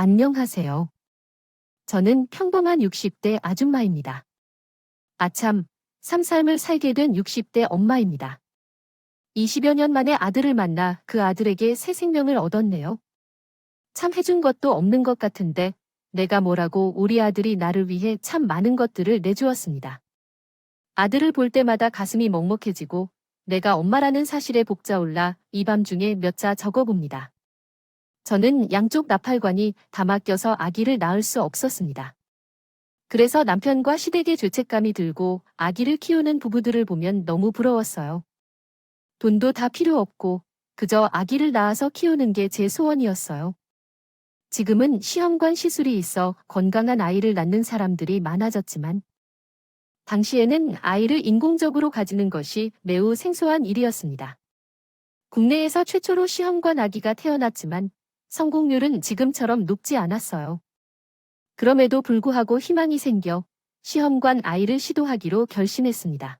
안녕하세요. 저는 평범한 60대 아줌마입니다. 아참, 삶을 살게 된 60대 엄마입니다. 20여 년 만에 아들을 만나 그 아들에게 새 생명을 얻었네요. 참 해준 것도 없는 것 같은데 내가 뭐라고 우리 아들이 나를 위해 참 많은 것들을 내주었습니다. 아들을 볼 때마다 가슴이 먹먹해지고 내가 엄마라는 사실에 복자올라 이 밤중에 몇 자 적어봅니다. 저는 양쪽 나팔관이 다 막혀서 아기를 낳을 수 없었습니다. 그래서 남편과 시댁의 죄책감이 들고 아기를 키우는 부부들을 보면 너무 부러웠어요. 돈도 다 필요 없고 그저 아기를 낳아서 키우는 게 제 소원이었어요. 지금은 시험관 시술이 있어 건강한 아이를 낳는 사람들이 많아졌지만 당시에는 아이를 인공적으로 가지는 것이 매우 생소한 일이었습니다. 국내에서 최초로 시험관 아기가 태어났지만 성공률은 지금처럼 높지 않았어요. 그럼에도 불구하고 희망이 생겨 시험관 아이를 시도하기로 결심했습니다.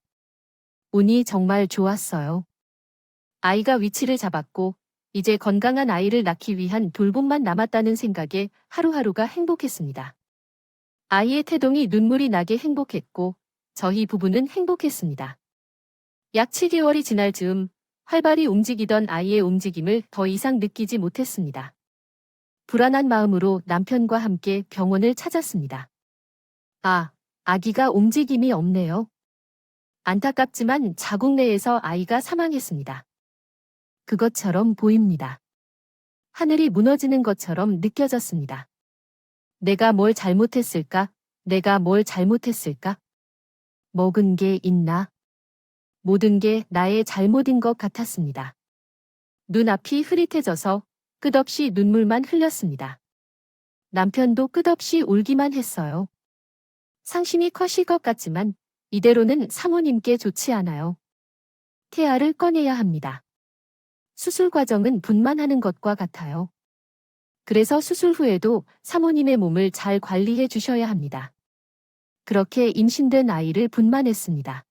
운이 정말 좋았어요. 아이가 위치를 잡았고 이제 건강한 아이를 낳기 위한 돌봄만 남았다는 생각에 하루하루가 행복했습니다. 아이의 태동이 눈물이 나게 행복했고 저희 부부는 행복했습니다. 약 7개월이 지날 즈음 활발히 움직이던 아이의 움직임을 더 이상 느끼지 못했습니다. 불안한 마음으로 남편과 함께 병원을 찾았습니다. 아기가 움직임이 없네요. 안타깝지만 자궁 내에서 아이가 사망했습니다. 그것처럼 보입니다. 하늘이 무너지는 것처럼 느껴졌습니다. 내가 뭘 잘못했을까? 내가 뭘 잘못했을까? 먹은 게 있나? 모든 게 나의 잘못인 것 같았습니다. 눈앞이 흐릿해져서 끝없이 눈물만 흘렸습니다. 남편도 끝없이 울기만 했어요. 상심이 커질 것 같지만 이대로는 사모님께 좋지 않아요. 태아를 꺼내야 합니다. 수술 과정은 분만하는 것과 같아요. 그래서 수술 후에도 사모님의 몸을 잘 관리해 주셔야 합니다. 그렇게 임신된 아이를 분만했습니다.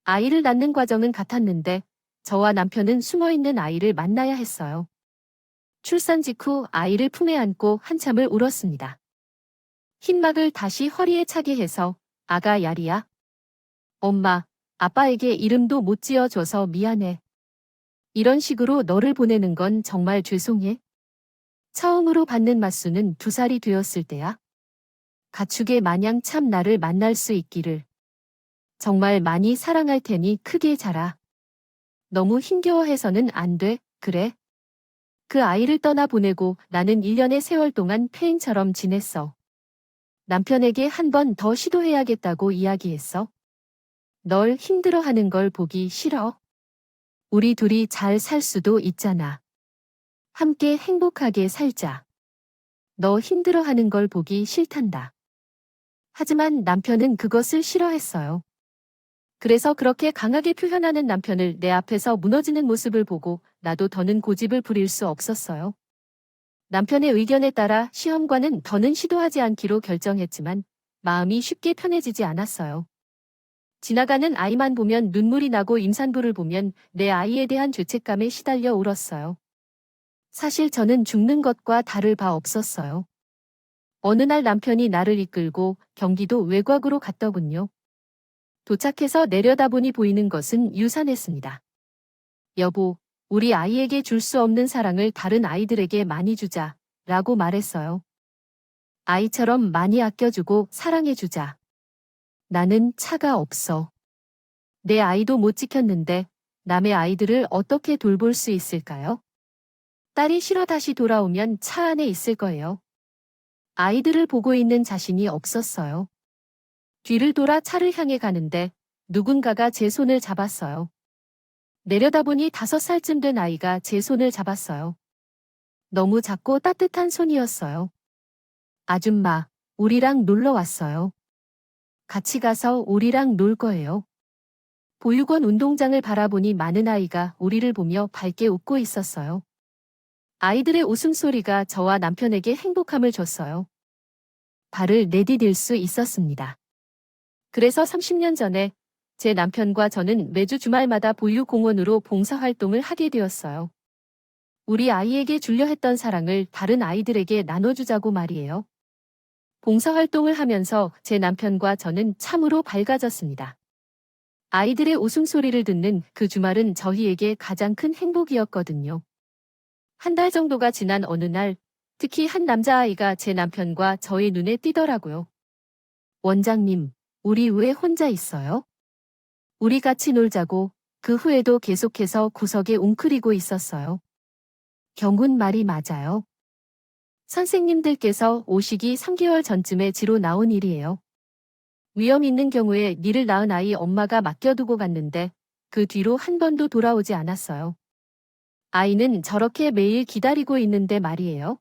아이를 낳는 과정은 같았는데 저와 남편은 숨어있는 아이를 만나야 했어요. 출산 직후 아이를 품에 안고 한참을 울었습니다. 흰막을 다시 허리에 차게 해서 아가 야리야. 엄마, 아빠에게 이름도 못 지어줘서 미안해. 이런 식으로 너를 보내는 건 정말 죄송해. 처음으로 받는 맞수는 2살이 되었을 때야. 가축의 마냥 참 나를 만날 수 있기를. 정말 많이 사랑할 테니 크게 자라. 너무 힘겨워해서는 안 돼, 그래? 그 아이를 떠나보내고 나는 1년의 세월 동안 폐인처럼 지냈어. 남편에게 한 번 더 시도해야겠다고 이야기했어. 널 힘들어하는 걸 보기 싫어. 우리 둘이 잘 살 수도 있잖아. 함께 행복하게 살자. 너 힘들어하는 걸 보기 싫단다. 하지만 남편은 그것을 싫어했어요. 그래서 그렇게 강하게 표현하는 남편을 내 앞에서 무너지는 모습을 보고 나도 더는 고집을 부릴 수 없었어요. 남편의 의견에 따라 시험관은 더는 시도하지 않기로 결정했지만 마음이 쉽게 편해지지 않았어요. 지나가는 아이만 보면 눈물이 나고 임산부를 보면 내 아이에 대한 죄책감에 시달려 울었어요. 사실 저는 죽는 것과 다를 바 없었어요. 어느 날 남편이 나를 이끌고 경기도 외곽으로 갔더군요. 도착해서 내려다보니 보이는 것은 유산했습니다. 여보, 우리 아이에게 줄 수 없는 사랑을 다른 아이들에게 많이 주자, 라고 말했어요. 아이처럼 많이 아껴주고 사랑해주자. 나는 차가 없어. 내 아이도 못 지켰는데 남의 아이들을 어떻게 돌볼 수 있을까요? 딸이 쉬러 다시 돌아오면 차 안에 있을 거예요. 아이들을 보고 있는 자신이 없었어요. 뒤를 돌아 차를 향해 가는데 누군가가 제 손을 잡았어요. 내려다보니 5살쯤 된 아이가 제 손을 잡았어요. 너무 작고 따뜻한 손이었어요. 아줌마, 우리랑 놀러 왔어요. 같이 가서 우리랑 놀 거예요. 보육원 운동장을 바라보니 많은 아이가 우리를 보며 밝게 웃고 있었어요. 아이들의 웃음소리가 저와 남편에게 행복함을 줬어요. 발을 내디딜 수 있었습니다. 그래서 30년 전에 제 남편과 저는 매주 주말마다 보육공원으로 봉사활동을 하게 되었어요. 우리 아이에게 주려 했던 사랑을 다른 아이들에게 나눠주자고 말이에요. 봉사활동을 하면서 제 남편과 저는 참으로 밝아졌습니다. 아이들의 웃음소리를 듣는 그 주말은 저희에게 가장 큰 행복이었거든요. 한 달 정도가 지난 어느 날, 특히 한 남자아이가 제 남편과 저의 눈에 띄더라고요. 원장님, 우리 왜 혼자 있어요? 우리 같이 놀자고. 그 후에도 계속해서 구석에 웅크리고 있었어요. 경훈 말이 맞아요. 선생님들께서 오시기 3개월 전쯤에 지로 나온 일이에요. 위험 있는 경우에 니를 낳은 아이 엄마가 맡겨두고 갔는데 그 뒤로 한 번도 돌아오지 않았어요. 아이는 저렇게 매일 기다리고 있는데 말이에요.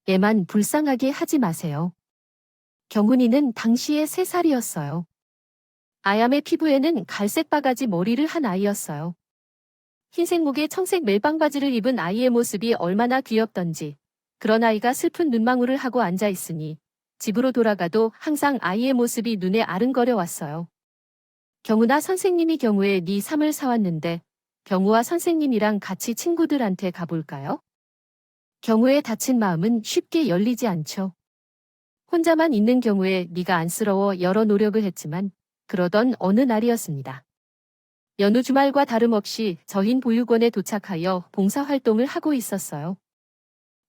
애만 불쌍하게 하지 마세요. 경훈이는 당시에 3살이었어요. 아얌의 피부에는 갈색 바가지 머리를 한 아이였어요. 흰색 목에 청색 멜빵 바지를 입은 아이의 모습이 얼마나 귀엽던지. 그런 아이가 슬픈 눈망울을 하고 앉아 있으니 집으로 돌아가도 항상 아이의 모습이 눈에 아른거려 왔어요. 경우나 선생님이 경우에 네 삼을 사왔는데 경우와 선생님이랑 같이 친구들한테 가볼까요? 경우의 다친 마음은 쉽게 열리지 않죠. 혼자만 있는 경우에 네가 안쓰러워 여러 노력을 했지만 그러던 어느 날이었습니다. 여느 주말과 다름없이 저흰 보육원에 도착하여 봉사활동을 하고 있었어요.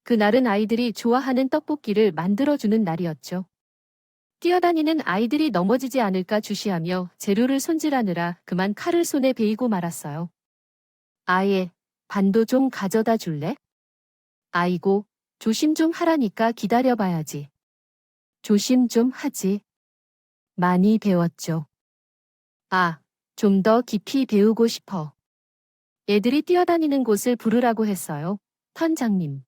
그날은 아이들이 좋아하는 떡볶이를 만들어주는 날이었죠. 뛰어다니는 아이들이 넘어지지 않을까 주시하며 재료를 손질하느라 그만 칼을 손에 베이고 말았어요. 아예, 반도 좀 가져다 줄래? 아이고, 조심 좀 하라니까 기다려봐야지. 조심 좀 하지. 많이 배웠죠. 아, 좀 더 깊이 배우고 싶어. 애들이 뛰어다니는 곳을 부르라고 했어요. 선장님.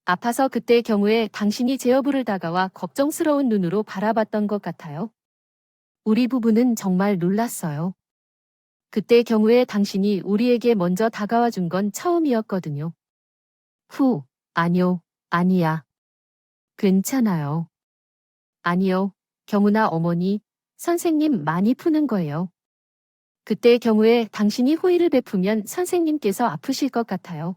아파서 그때 경우에 당신이 제 옆으로 다가와 걱정스러운 눈으로 바라봤던 것 같아요. 우리 부부는 정말 놀랐어요. 그때 경우에 당신이 우리에게 먼저 다가와 준 건 처음이었거든요. 아니요, 아니야. 괜찮아요. 아니요, 경우나 어머니, 선생님 많이 푸는 거예요. 그때 경우에 당신이 호의를 베푸면 선생님께서 아프실 것 같아요.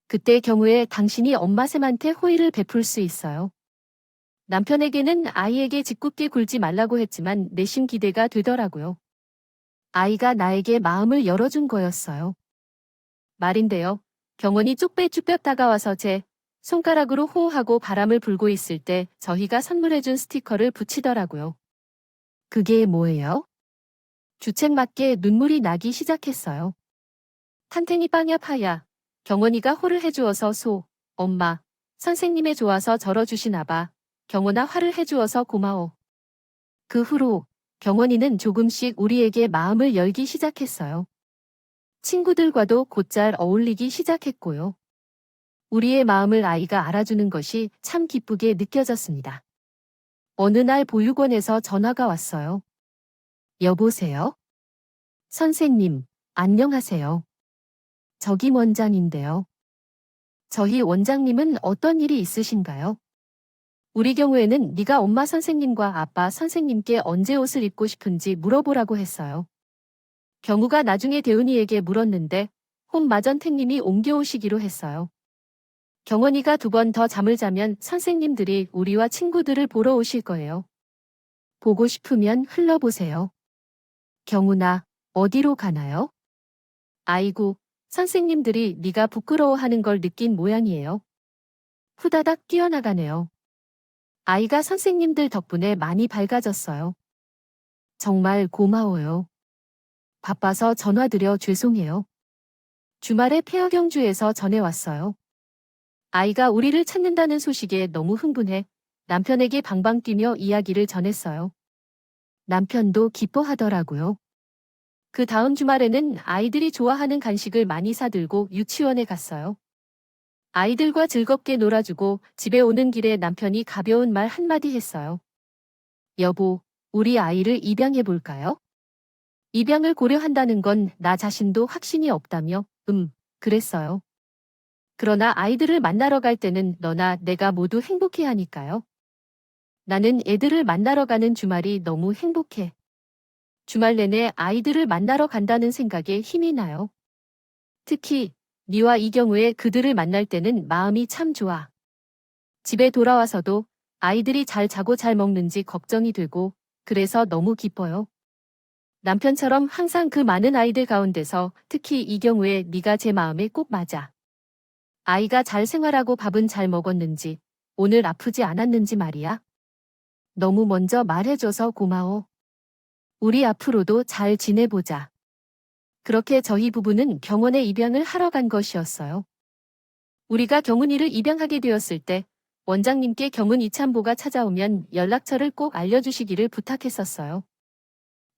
그때 경우에 당신이 엄마 쌤한테 호의를 베풀 수 있어요. 남편에게는 아이에게 짓궂게 굴지 말라고 했지만 내심 기대가 되더라고요. 아이가 나에게 마음을 열어준 거였어요. 말인데요. 경원이 쪽배쭉볕 다가와서 제 손가락으로 호호하고 바람을 불고 있을 때 저희가 선물해준 스티커를 붙이더라고요. 그게 뭐예요? 주책맞게 눈물이 나기 시작했어요. 탄탱이 빵야 파야. 경원이가 호를 해주어서 엄마, 선생님의 좋아서 절어주시나 봐. 경원아 화를 해주어서 고마워. 그 후로 경원이는 조금씩 우리에게 마음을 열기 시작했어요. 친구들과도 곧잘 어울리기 시작했고요. 우리의 마음을 아이가 알아주는 것이 참 기쁘게 느껴졌습니다. 어느 날 보육원에서 전화가 왔어요. 여보세요? 선생님, 안녕하세요. 저기 원장인데요. 저희 원장님은 어떤 일이 있으신가요? 우리 경우에는 네가 엄마 선생님과 아빠 선생님께 언제 옷을 입고 싶은지 물어보라고 했어요. 경우가 나중에 대은이에게 물었는데 혼마전택님이 옮겨오시기로 했어요. 경원이가 2번 더 잠을 자면 선생님들이 우리와 친구들을 보러 오실 거예요. 보고 싶으면 흘러보세요. 경훈아, 어디로 가나요? 아이고, 선생님들이 네가 부끄러워하는 걸 느낀 모양이에요. 후다닥 뛰어나가네요. 아이가 선생님들 덕분에 많이 밝아졌어요. 정말 고마워요. 바빠서 전화드려 죄송해요. 주말에 폐허경주에서 전해왔어요. 아이가 우리를 찾는다는 소식에 너무 흥분해 남편에게 방방 뛰며 이야기를 전했어요. 남편도 기뻐하더라고요. 그 다음 주말에는 아이들이 좋아하는 간식을 많이 사들고 유치원에 갔어요. 아이들과 즐겁게 놀아주고 집에 오는 길에 남편이 가벼운 말 한마디 했어요. 여보, 우리 아이를 입양해볼까요? 입양을 고려한다는 건 나 자신도 확신이 없다며, 그랬어요. 그러나 아이들을 만나러 갈 때는 너나 내가 모두 행복해야 하니까요. 나는 애들을 만나러 가는 주말이 너무 행복해. 주말 내내 아이들을 만나러 간다는 생각에 힘이 나요. 특히 니와 이 경우에 그들을 만날 때는 마음이 참 좋아. 집에 돌아와서도 아이들이 잘 자고 잘 먹는지 걱정이 되고 그래서 너무 기뻐요. 남편처럼 항상 그 많은 아이들 가운데서 특히 이 경우에 네가 제 마음에 꼭 맞아. 아이가 잘 생활하고 밥은 잘 먹었는지, 오늘 아프지 않았는지 말이야. 너무 먼저 말해줘서 고마워. 우리 앞으로도 잘 지내보자. 그렇게 저희 부부는 병원에 입양을 하러 간 것이었어요. 우리가 경훈이를 입양하게 되었을 때 원장님께 경훈 이참보가 찾아오면 연락처를 꼭 알려주시기를 부탁했었어요.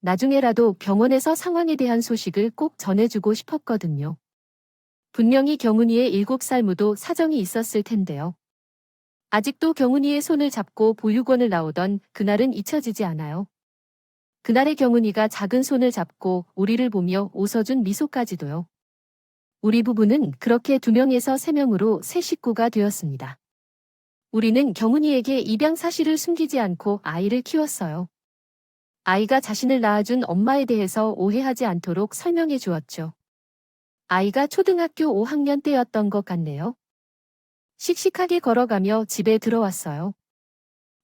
나중에라도 병원에서 상황에 대한 소식을 꼭 전해주고 싶었거든요. 분명히 경훈이의 7살 무도 사정이 있었을 텐데요. 아직도 경훈이의 손을 잡고 보육원을 나오던 그날은 잊혀지지 않아요. 그날의 경훈이가 작은 손을 잡고 우리를 보며 웃어준 미소까지도요. 우리 부부는 그렇게 2명에서 3명으로 새 식구가 되었습니다. 우리는 경훈이에게 입양 사실을 숨기지 않고 아이를 키웠어요. 아이가 자신을 낳아준 엄마에 대해서 오해하지 않도록 설명해 주었죠. 아이가 초등학교 5학년 때였던 것 같네요. 씩씩하게 걸어가며 집에 들어왔어요.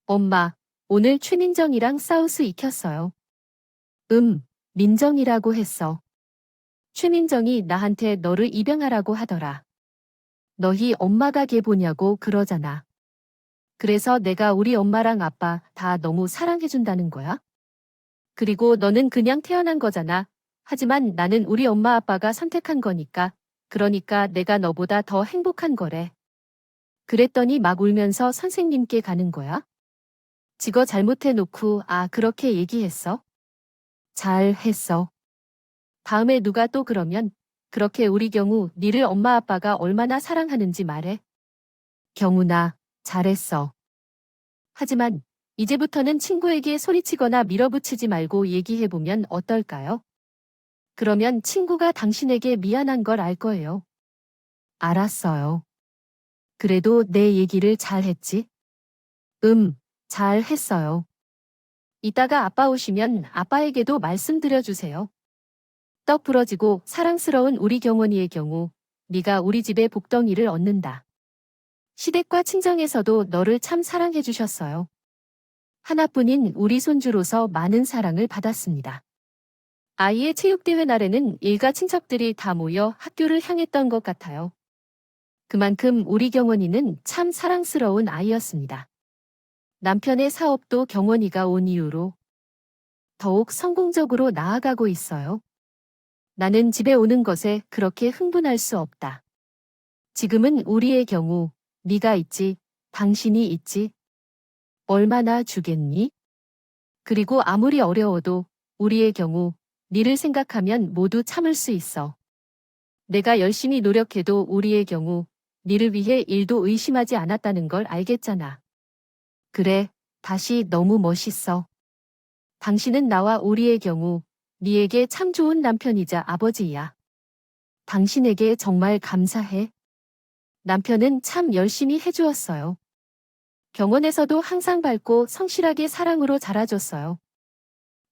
엄마, 오늘 최민정이랑 사우스 익혔어요. 민정이라고 했어. 최민정이 나한테 너를 입양하라고 하더라. 너희 엄마가 걔 보냐고 그러잖아. 그래서 내가 우리 엄마랑 아빠 다 너무 사랑해준다는 거야? 그리고 너는 그냥 태어난 거잖아. 하지만 나는 우리 엄마 아빠가 선택한 거니까. 그러니까 내가 너보다 더 행복한 거래. 그랬더니 막 울면서 선생님께 가는 거야? 지거 잘못해놓고 그렇게 얘기했어? 잘했어. 다음에 누가 또 그러면 그렇게 우리 경우 니를 엄마 아빠가 얼마나 사랑하는지 말해. 경훈아, 잘했어. 하지만 이제부터는 친구에게 소리치거나 밀어붙이지 말고 얘기해보면 어떨까요? 그러면 친구가 당신에게 미안한 걸 알 거예요. 알았어요. 그래도 내 얘기를 잘했지? 잘했어요. 이따가 아빠 오시면 아빠에게도 말씀드려주세요. 떡 부러지고 사랑스러운 우리 경원이의 경우 네가 우리 집의 복덩이를 얻는다. 시댁과 친정에서도 너를 참 사랑해주셨어요. 하나뿐인 우리 손주로서 많은 사랑을 받았습니다. 아이의 체육대회 날에는 일가 친척들이 다 모여 학교를 향했던 것 같아요. 그만큼 우리 경원이는 참 사랑스러운 아이였습니다. 남편의 사업도 경원이가 온 이후로 더욱 성공적으로 나아가고 있어요. 나는 집에 오는 것에 그렇게 흥분할 수 없다. 지금은 우리의 경우 네가 있지, 당신이 있지. 얼마나 주겠니? 그리고 아무리 어려워도 우리의 경우 니를 생각하면 모두 참을 수 있어. 내가 열심히 노력해도 우리의 경우 니를 위해 일도 의심하지 않았다는 걸 알겠잖아. 그래, 다시 너무 멋있어. 당신은 나와 우리의 경우 니에게 참 좋은 남편이자 아버지야. 당신에게 정말 감사해. 남편은 참 열심히 해주었어요. 병원에서도 항상 밝고 성실하게 사랑으로 자라줬어요.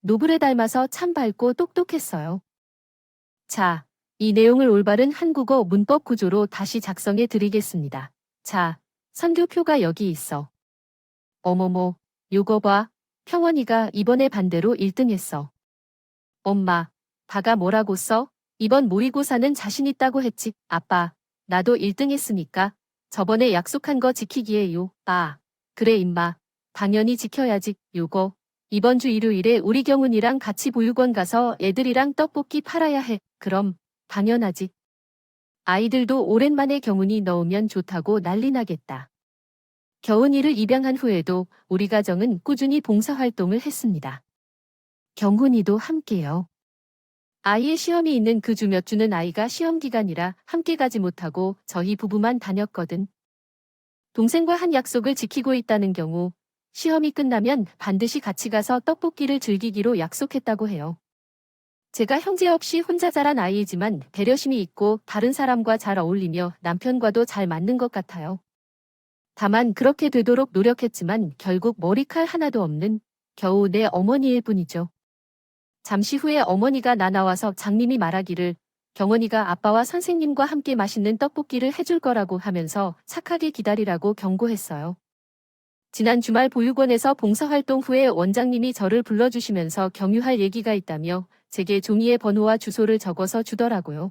노블에 닮아서 참 밝고 똑똑했어요. 자, 이 내용을 올바른 한국어 문법 구조로 다시 작성해 드리겠습니다. 자, 선교표가 여기 있어. 어머머, 요거 봐. 평원이가 이번에 반대로 1등 했어. 엄마, 다가 뭐라고 써? 이번 모의고사는 자신 있다고 했지. 아빠, 나도 1등 했으니까 저번에 약속한 거 지키기에요. 그래 임마. 당연히 지켜야지. 요거. 이번 주 일요일에 우리 경훈이랑 같이 보육원 가서 애들이랑 떡볶이 팔아야 해. 그럼 당연하지. 아이들도 오랜만에 경훈이 넣으면 좋다고 난리 나겠다. 경훈이를 입양한 후에도 우리 가정은 꾸준히 봉사활동을 했습니다. 경훈이도 함께요. 아이의 시험이 있는 그 주 몇 주는 아이가 시험 기간이라 함께 가지 못하고 저희 부부만 다녔거든. 동생과 한 약속을 지키고 있다는 경우 시험이 끝나면 반드시 같이 가서 떡볶이를 즐기기로 약속했다고 해요. 제가 형제 없이 혼자 자란 아이이지만 배려심이 있고 다른 사람과 잘 어울리며 남편과도 잘 맞는 것 같아요. 다만 그렇게 되도록 노력했지만 결국 머리칼 하나도 없는 겨우 내 어머니일 뿐이죠. 잠시 후에 어머니가 나와서 장님이 말하기를 경원이가 아빠와 선생님과 함께 맛있는 떡볶이를 해줄 거라고 하면서 착하게 기다리라고 경고했어요. 지난 주말 보육원에서 봉사활동 후에 원장님이 저를 불러주시면서 경유할 얘기가 있다며 제게 종이에 번호와 주소를 적어서 주더라고요.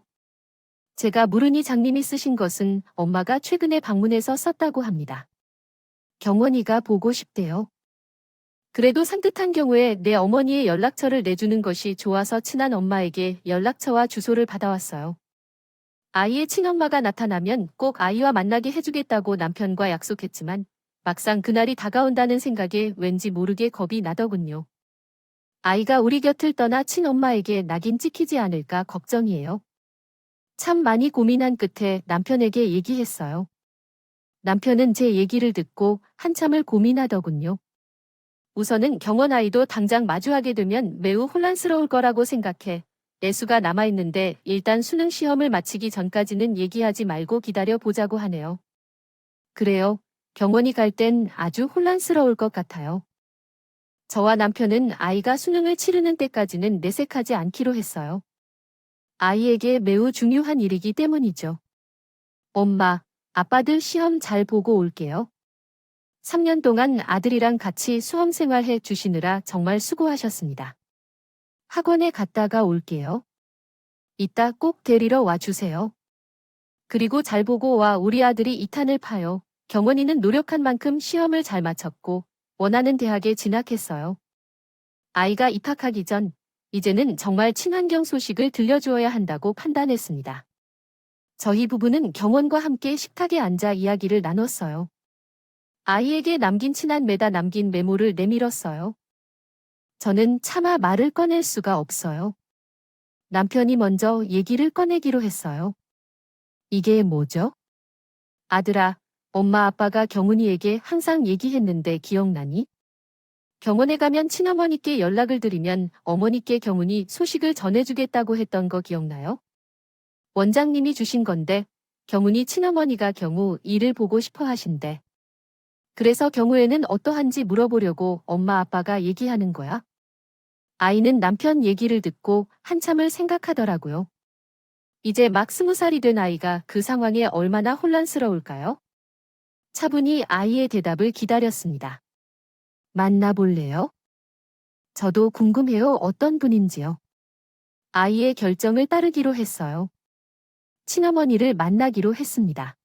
제가 물으니 장님이 쓰신 것은 엄마가 최근에 방문해서 썼다고 합니다. 경원이가 보고 싶대요. 그래도 산뜻한 경우에 내 어머니의 연락처를 내주는 것이 좋아서 친한 엄마에게 연락처와 주소를 받아왔어요. 아이의 친엄마가 나타나면 꼭 아이와 만나게 해주겠다고 남편과 약속했지만 막상 그날이 다가온다는 생각에 왠지 모르게 겁이 나더군요. 아이가 우리 곁을 떠나 친엄마에게 낙인 찍히지 않을까 걱정이에요. 참 많이 고민한 끝에 남편에게 얘기했어요. 남편은 제 얘기를 듣고 한참을 고민하더군요. 우선은 경원 아이도 당장 마주하게 되면 매우 혼란스러울 거라고 생각해 내수가 남아있는데 일단 수능 시험을 마치기 전까지는 얘기하지 말고 기다려 보자고 하네요. 그래요. 경원이 갈 땐 아주 혼란스러울 것 같아요. 저와 남편은 아이가 수능을 치르는 때까지는 내색하지 않기로 했어요. 아이에게 매우 중요한 일이기 때문이죠. 엄마, 아빠들 시험 잘 보고 올게요. 3년 동안 아들이랑 같이 수험생활 주시느라 정말 수고하셨습니다. 학원에 갔다가 올게요. 이따 꼭 데리러 와주세요. 그리고 잘 보고 와 우리 아들이 2탄을 파요. 경원이는 노력한 만큼 시험을 잘 마쳤고 원하는 대학에 진학했어요. 아이가 입학하기 전 이제는 정말 친환경 소식을 들려주어야 한다고 판단했습니다. 저희 부부는 경원과 함께 식탁에 앉아 이야기를 나눴어요. 아이에게 남긴 친한 남긴 메모를 내밀었어요. 저는 차마 말을 꺼낼 수가 없어요. 남편이 먼저 얘기를 꺼내기로 했어요. 이게 뭐죠? 아들아, 엄마 아빠가 경훈이에게 항상 얘기했는데 기억나니? 경원에 가면 친어머니께 연락을 드리면 어머니께 경훈이 소식을 전해주겠다고 했던 거 기억나요? 원장님이 주신 건데 경훈이 친어머니가 경우 일을 보고 싶어 하신대. 그래서 경우에는 어떠한지 물어보려고 엄마 아빠가 얘기하는 거야. 아이는 남편 얘기를 듣고 한참을 생각하더라고요. 이제 막 20살이 된 아이가 그 상황에 얼마나 혼란스러울까요? 차분히 아이의 대답을 기다렸습니다. 만나볼래요? 저도 궁금해요. 어떤 분인지요. 아이의 결정을 따르기로 했어요. 친어머니를 만나기로 했습니다.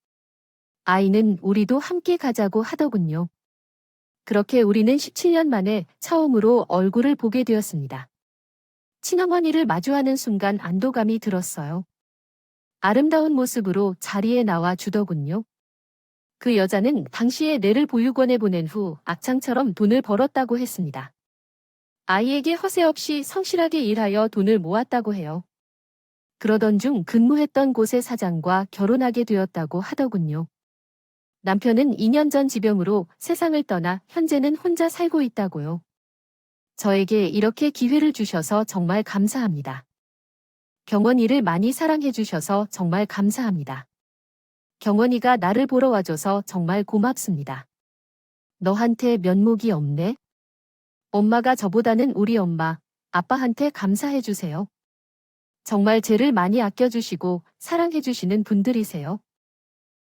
아이는 우리도 함께 가자고 하더군요. 그렇게 우리는 17년 만에 처음으로 얼굴을 보게 되었습니다. 친어머니를 마주하는 순간 안도감이 들었어요. 아름다운 모습으로 자리에 나와 주더군요. 그 여자는 당시에 내를 보육원에 보낸 후 악창처럼 돈을 벌었다고 했습니다. 아이에게 허세 없이 성실하게 일하여 돈을 모았다고 해요. 그러던 중 근무했던 곳의 사장과 결혼하게 되었다고 하더군요. 남편은 2년 전 지병으로 세상을 떠나 현재는 혼자 살고 있다고요. 저에게 이렇게 기회를 주셔서 정말 감사합니다. 경원이를 많이 사랑해 주셔서 정말 감사합니다. 경원이가 나를 보러 와줘서 정말 고맙습니다. 너한테 면목이 없네? 엄마가 저보다는 우리 엄마, 아빠한테 감사해 주세요. 정말 쟤를 많이 아껴주시고 사랑해 주시는 분들이세요.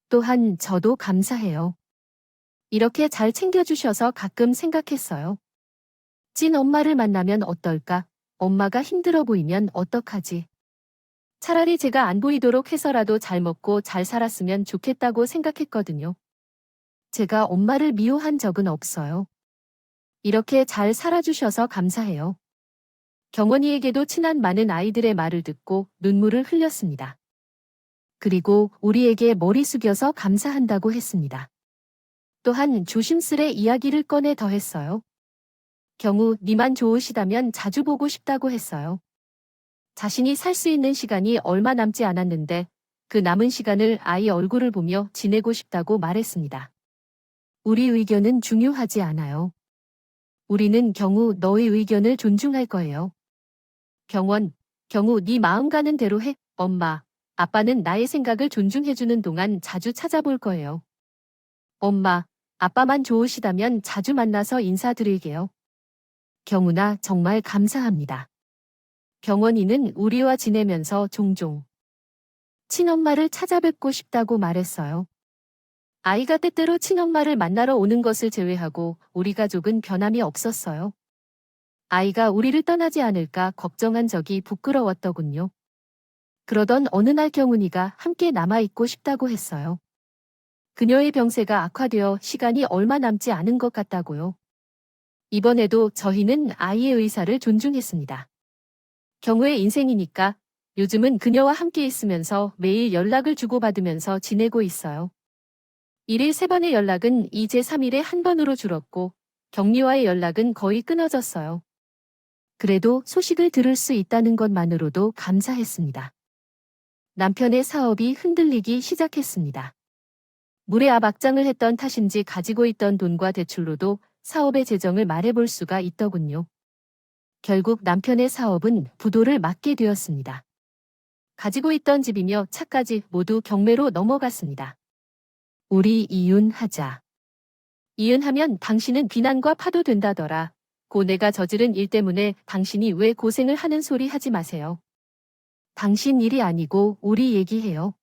또한 저도 감사해요. 이렇게 잘 챙겨주셔서 가끔 생각했어요. 찐 엄마를 만나면 어떨까? 엄마가 힘들어 보이면 어떡하지? 차라리 제가 안 보이도록 해서라도 잘 먹고 잘 살았으면 좋겠다고 생각했거든요. 제가 엄마를 미워한 적은 없어요. 이렇게 잘 살아주셔서 감사해요. 경원이에게도 친한 많은 아이들의 말을 듣고 눈물을 흘렸습니다. 그리고 우리에게 머리 숙여서 감사한다고 했습니다. 또한 조심스레 이야기를 꺼내 더했어요. 경우 니만 좋으시다면 자주 보고 싶다고 했어요. 자신이 살 수 있는 시간이 얼마 남지 않았는데 그 남은 시간을 아이 얼굴을 보며 지내고 싶다고 말했습니다. 우리 의견은 중요하지 않아요. 우리는 경우 너의 의견을 존중할 거예요. 경원, 경우 네 마음 가는 대로 해. 엄마, 아빠는 나의 생각을 존중해주는 동안 자주 찾아볼 거예요. 엄마, 아빠만 좋으시다면 자주 만나서 인사드릴게요. 경훈아, 정말 감사합니다. 경원이는 우리와 지내면서 종종 친엄마를 찾아뵙고 싶다고 말했어요. 아이가 때때로 친엄마를 만나러 오는 것을 제외하고 우리 가족은 변함이 없었어요. 아이가 우리를 떠나지 않을까 걱정한 적이 부끄러웠더군요. 그러던 어느 날 경훈이가 함께 남아있고 싶다고 했어요. 그녀의 병세가 악화되어 시간이 얼마 남지 않은 것 같다고요. 이번에도 저희는 아이의 의사를 존중했습니다. 경우의 인생이니까 요즘은 그녀와 함께 있으면서 매일 연락을 주고받으면서 지내고 있어요. 1일 3번의 연락은 이제 3일에 1번으로 줄었고 경리와의 연락은 거의 끊어졌어요. 그래도 소식을 들을 수 있다는 것만으로도 감사했습니다. 남편의 사업이 흔들리기 시작했습니다. 물의 앞 악장을 했던 탓인지 가지고 있던 돈과 대출로도 사업의 재정을 말해볼 수가 있더군요. 결국 남편의 사업은 부도를 맞게 되었습니다. 가지고 있던 집이며 차까지 모두 경매로 넘어갔습니다. 우리 이혼하자. 이혼하면 당신은 비난과 파도 된다더라. 고 내가 저지른 일 때문에 당신이 왜 고생을 하는 소리 하지 마세요. 당신 일이 아니고 우리 얘기해요.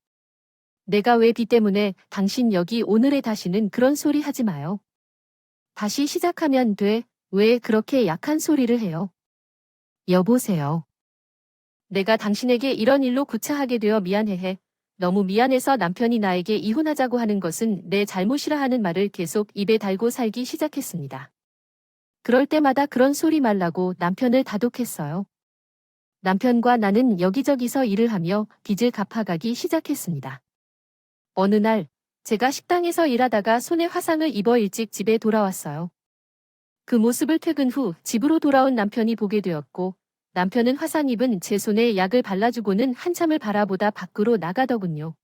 내가 왜 비 때문에 당신 여기 오늘에 다시는 그런 소리 하지 마요. 다시 시작하면 돼. 왜 그렇게 약한 소리를 해요? 여보세요. 내가 당신에게 이런 일로 구차하게 되어 미안해해. 너무 미안해서 남편이 나에게 이혼하자고 하는 것은 내 잘못이라 하는 말을 계속 입에 달고 살기 시작했습니다. 그럴 때마다 그런 소리 말라고 남편을 다독했어요. 남편과 나는 여기저기서 일을 하며 빚을 갚아가기 시작했습니다. 어느 날 제가 식당에서 일하다가 손에 화상을 입어 일찍 집에 돌아왔어요. 그 모습을 퇴근 후 집으로 돌아온 남편이 보게 되었고 남편은 화상 입은 제 손에 약을 발라주고는 한참을 바라보다 밖으로 나가더군요.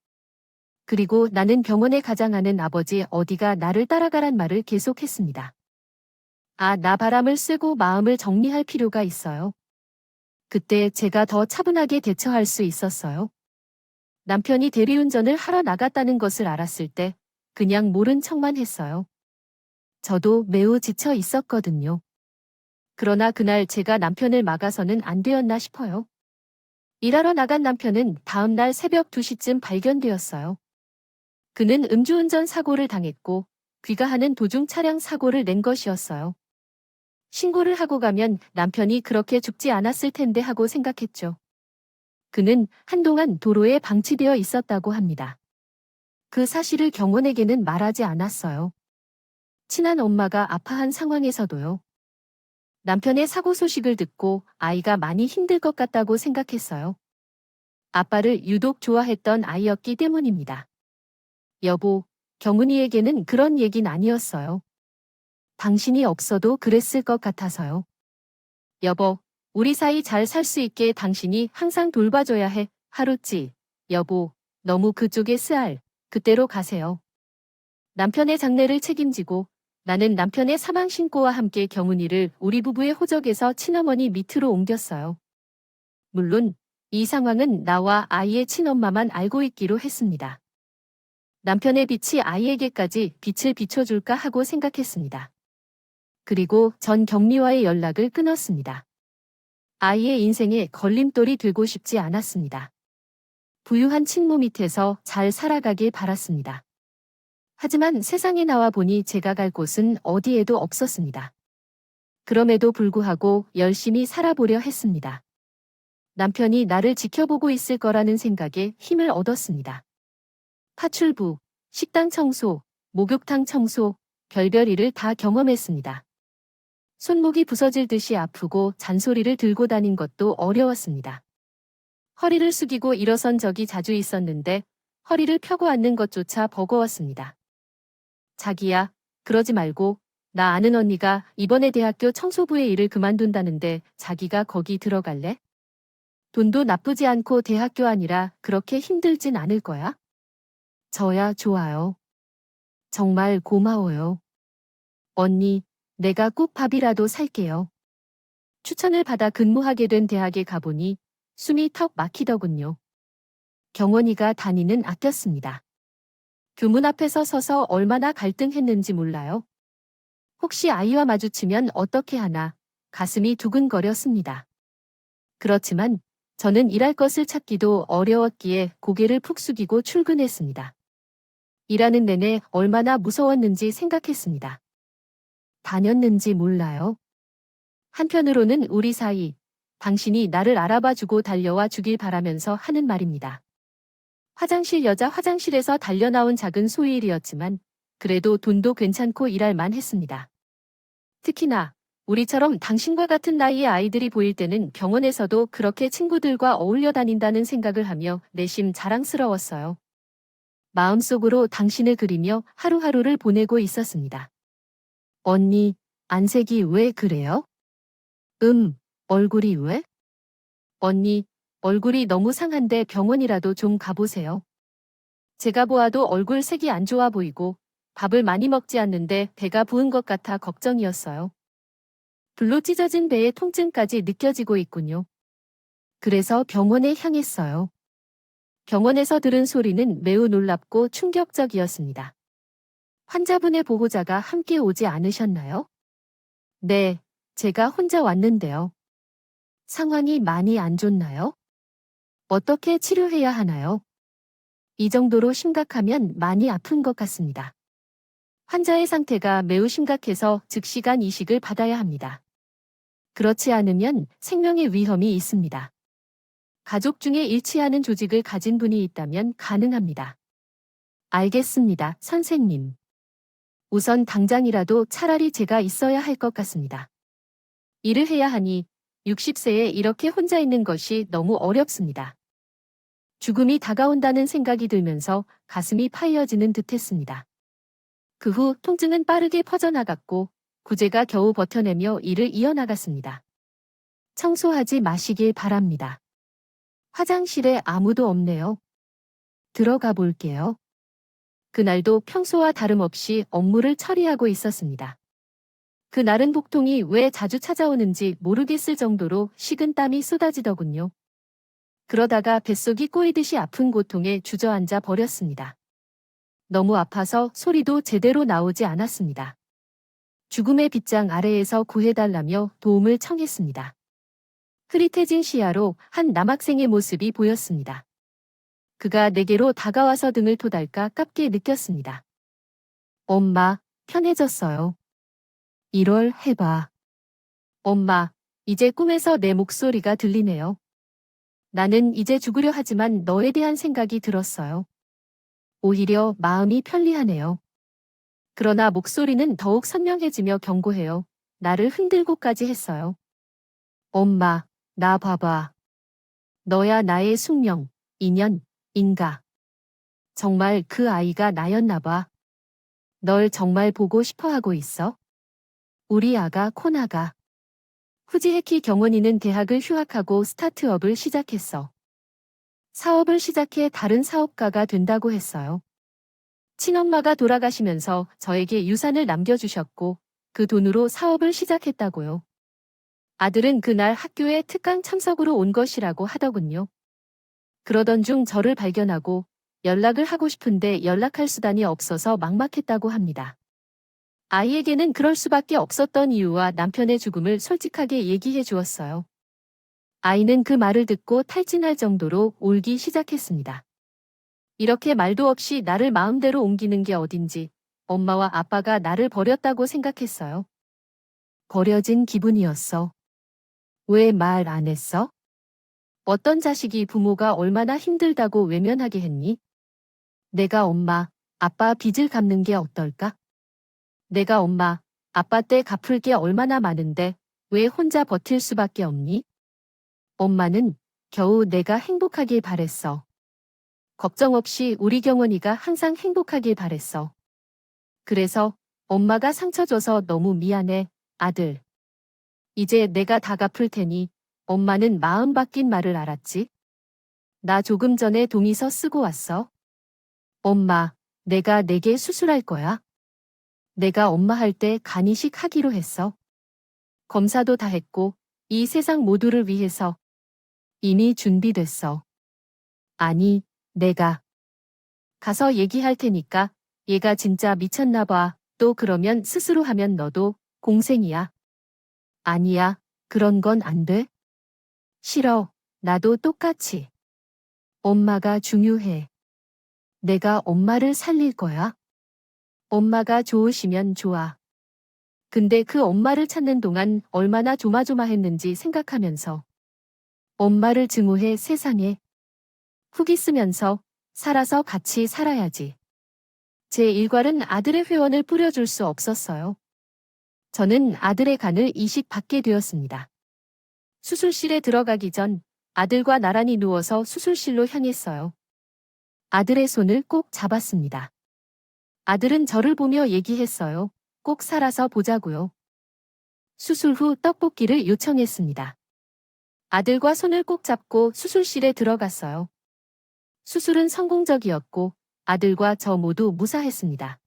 그리고 나는 병원에 가장하는 아버지 어디가 나를 따라가란 말을 계속했습니다. 아, 나 바람을 쐬고 마음을 정리할 필요가 있어요. 그때 제가 더 차분하게 대처할 수 있었어요. 남편이 대리운전을 하러 나갔다는 것을 알았을 때 그냥 모른 척만 했어요. 저도 매우 지쳐 있었거든요. 그러나 그날 제가 남편을 막아서는 안 되었나 싶어요. 일하러 나간 남편은 다음 날 새벽 2시쯤 발견되었어요. 그는 음주운전 사고를 당했고 귀가하는 도중 차량 사고를 낸 것이었어요. 신고를 하고 가면 남편이 그렇게 죽지 않았을 텐데 하고 생각했죠. 그는 한동안 도로에 방치되어 있었다고 합니다. 그 사실을 경원에게는 말하지 않았어요. 친한 엄마가 아파한 상황에서도요. 남편의 사고 소식을 듣고 아이가 많이 힘들 것 같다고 생각했어요. 아빠를 유독 좋아했던 아이였기 때문입니다. 여보, 경은이에게는 그런 얘긴 아니었어요. 당신이 없어도 그랬을 것 같아서요. 여보, 우리 사이 잘 살 수 있게 당신이 항상 돌봐줘야 해. 하루찌. 여보, 너무 그쪽에 스알. 그때로 가세요. 남편의 장례를 책임지고 나는 남편의 사망 신고와 함께 경은이를 우리 부부의 호적에서 친어머니 밑으로 옮겼어요. 물론 이 상황은 나와 아이의 친엄마만 알고 있기로 했습니다. 남편의 빛이 아이에게까지 빛을 비춰줄까 하고 생각했습니다. 그리고 전 경리와의 연락을 끊었습니다. 아이의 인생에 걸림돌이 되고 싶지 않았습니다. 부유한 친모 밑에서 잘 살아가길 바랐습니다. 하지만 세상에 나와 보니 제가 갈 곳은 어디에도 없었습니다. 그럼에도 불구하고 열심히 살아보려 했습니다. 남편이 나를 지켜보고 있을 거라는 생각에 힘을 얻었습니다. 파출부, 식당 청소, 목욕탕 청소, 별별 일을 다 경험했습니다. 손목이 부서질 듯이 아프고 잔소리를 들고 다닌 것도 어려웠습니다. 허리를 숙이고 일어선 적이 자주 있었는데 허리를 펴고 앉는 것조차 버거웠습니다. 자기야, 그러지 말고 나 아는 언니가 이번에 대학교 청소부의 일을 그만둔다는데 자기가 거기 들어갈래? 돈도 나쁘지 않고 대학교 아니라 그렇게 힘들진 않을 거야? 저야 좋아요. 정말 고마워요. 언니, 내가 꼭 밥이라도 살게요. 추천을 받아 근무하게 된 대학에 가보니 숨이 턱 막히더군요. 경원이가 다니는 학교였습니다. 교문 앞에서 서서 얼마나 갈등했는지 몰라요. 혹시 아이와 마주치면 어떻게 하나 가슴이 두근거렸습니다. 그렇지만 저는 일할 것을 찾기도 어려웠기에 고개를 푹 숙이고 출근했습니다. 일하는 내내 얼마나 무서웠는지 생각했습니다. 다녔는지 몰라요. 한편으로는 우리 사이, 당신이 나를 알아봐주고 달려와 주길 바라면서 하는 말입니다. 화장실 여자 화장실에서 달려나온 작은 소일이었지만 그래도 돈도 괜찮고 일할 만했습니다. 특히나 우리처럼 당신과 같은 나이의 아이들이 보일 때는 병원에서도 그렇게 친구들과 어울려 다닌다는 생각을 하며 내심 자랑스러웠어요. 마음속으로 당신을 그리며 하루하루를 보내고 있었습니다. 언니, 안색이 왜 그래요? 얼굴이 왜? 언니, 얼굴이 너무 상한데 병원이라도 좀 가보세요. 제가 보아도 얼굴 색이 안 좋아 보이고 밥을 많이 먹지 않는데 배가 부은 것 같아 걱정이었어요. 불로 찢어진 배의 통증까지 느껴지고 있군요. 그래서 병원에 향했어요. 병원에서 들은 소리는 매우 놀랍고 충격적이었습니다. 환자분의 보호자가 함께 오지 않으셨나요? 네, 제가 혼자 왔는데요. 상황이 많이 안 좋나요? 어떻게 치료해야 하나요? 이 정도로 심각하면 많이 아픈 것 같습니다. 환자의 상태가 매우 심각해서 즉시간 이식을 받아야 합니다. 그렇지 않으면 생명의 위험이 있습니다. 가족 중에 일치하는 조직을 가진 분이 있다면 가능합니다. 알겠습니다, 선생님. 우선 당장이라도 차라리 제가 있어야 할 것 같습니다. 일을 해야 하니 60세에 이렇게 혼자 있는 것이 너무 어렵습니다. 죽음이 다가온다는 생각이 들면서 가슴이 파이어지는 듯했습니다. 그 후 통증은 빠르게 퍼져나갔고 구제가 겨우 버텨내며 일을 이어나갔습니다. 청소하지 마시길 바랍니다. 화장실에 아무도 없네요. 들어가 볼게요. 그날도 평소와 다름없이 업무를 처리하고 있었습니다. 그날은 복통이 왜 자주 찾아오는지 모르겠을 정도로 식은 땀이 쏟아지더군요. 그러다가 뱃속이 꼬이듯이 아픈 고통에 주저앉아 버렸습니다. 너무 아파서 소리도 제대로 나오지 않았습니다. 죽음의 빗장 아래에서 구해달라며 도움을 청했습니다. 흐릿해진 시야로 한 남학생의 모습이 보였습니다. 그가 내게로 다가와서 등을 토달까 깝게 느꼈습니다. 엄마, 편해졌어요. 1월 해봐. 엄마, 이제 꿈에서 내 목소리가 들리네요. 나는 이제 죽으려 하지만 너에 대한 생각이 들었어요. 오히려 마음이 편리하네요. 그러나 목소리는 더욱 선명해지며 경고해요. 나를 흔들고까지 했어요. 엄마, 나 봐봐. 너야 나의 숙명, 인연, 인가. 정말 그 아이가 나였나 봐. 널 정말 보고 싶어 하고 있어? 우리 아가 코나가. 후지헤키 경원이는 대학을 휴학하고 스타트업을 시작했어. 사업을 시작해 다른 사업가가 된다고 했어요. 친엄마가 돌아가시면서 저에게 유산을 남겨주셨고 그 돈으로 사업을 시작했다고요. 아들은 그날 학교에 특강 참석으로 온 것이라고 하더군요. 그러던 중 저를 발견하고 연락을 하고 싶은데 연락할 수단이 없어서 막막했다고 합니다. 아이에게는 그럴 수밖에 없었던 이유와 남편의 죽음을 솔직하게 얘기해 주었어요. 아이는 그 말을 듣고 탈진할 정도로 울기 시작했습니다. 이렇게 말도 없이 나를 마음대로 옮기는 게 어딘지 엄마와 아빠가 나를 버렸다고 생각했어요. 버려진 기분이었어. 왜 말 안 했어? 어떤 자식이 부모가 얼마나 힘들다고 외면하게 했니? 내가 엄마, 아빠 빚을 갚는 게 어떨까? 내가 엄마, 아빠 때 갚을 게 얼마나 많은데 왜 혼자 버틸 수밖에 없니? 엄마는 겨우 내가 행복하길 바랬어. 걱정 없이 우리 경원이가 항상 행복하길 바랬어. 그래서 엄마가 상처 줘서 너무 미안해, 아들. 이제 내가 다 갚을 테니 엄마는 마음 바뀐 말을 알았지? 나 조금 전에 동의서 쓰고 왔어. 엄마, 내가 내게 수술할 거야. 내가 엄마 할 때 간이식 하기로 했어. 검사도 다 했고 이 세상 모두를 위해서 이미 준비됐어. 아니, 내가 가서 얘기할 테니까 얘가 진짜 미쳤나 봐. 또 그러면 스스로 하면 너도 공생이야. 아니야, 그런 건 안 돼. 싫어. 나도 똑같이. 엄마가 중요해. 내가 엄마를 살릴 거야. 엄마가 좋으시면 좋아. 근데 그 엄마를 찾는 동안 얼마나 조마조마했는지 생각하면서 엄마를 증오해 세상에 훅 있으면서 살아서 같이 살아야지. 제 일괄은 아들의 회원을 뿌려줄 수 없었어요. 저는 아들의 간을 이식 받게 되었습니다. 수술실에 들어가기 전 아들과 나란히 누워서 수술실로 향했어요. 아들의 손을 꼭 잡았습니다. 아들은 저를 보며 얘기했어요. 꼭 살아서 보자고요. 수술 후 떡볶이를 요청했습니다. 아들과 손을 꼭 잡고 수술실에 들어갔어요. 수술은 성공적이었고 아들과 저 모두 무사했습니다.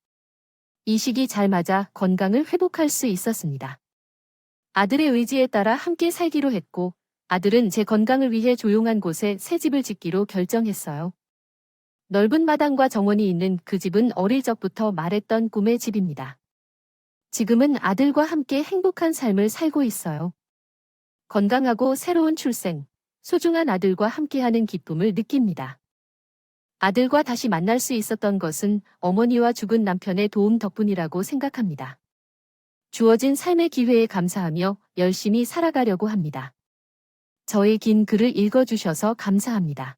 이식이 잘 맞아 건강을 회복할 수 있었습니다. 아들의 의지에 따라 함께 살기로 했고 아들은 제 건강을 위해 조용한 곳에 새 집을 짓기로 결정했어요. 넓은 마당과 정원이 있는 그 집은 어릴 적부터 말했던 꿈의 집입니다. 지금은 아들과 함께 행복한 삶을 살고 있어요. 건강하고 새로운 출생, 소중한 아들과 함께하는 기쁨을 느낍니다. 아들과 다시 만날 수 있었던 것은 어머니와 죽은 남편의 도움 덕분이라고 생각합니다. 주어진 삶의 기회에 감사하며 열심히 살아가려고 합니다. 저의 긴 글을 읽어주셔서 감사합니다.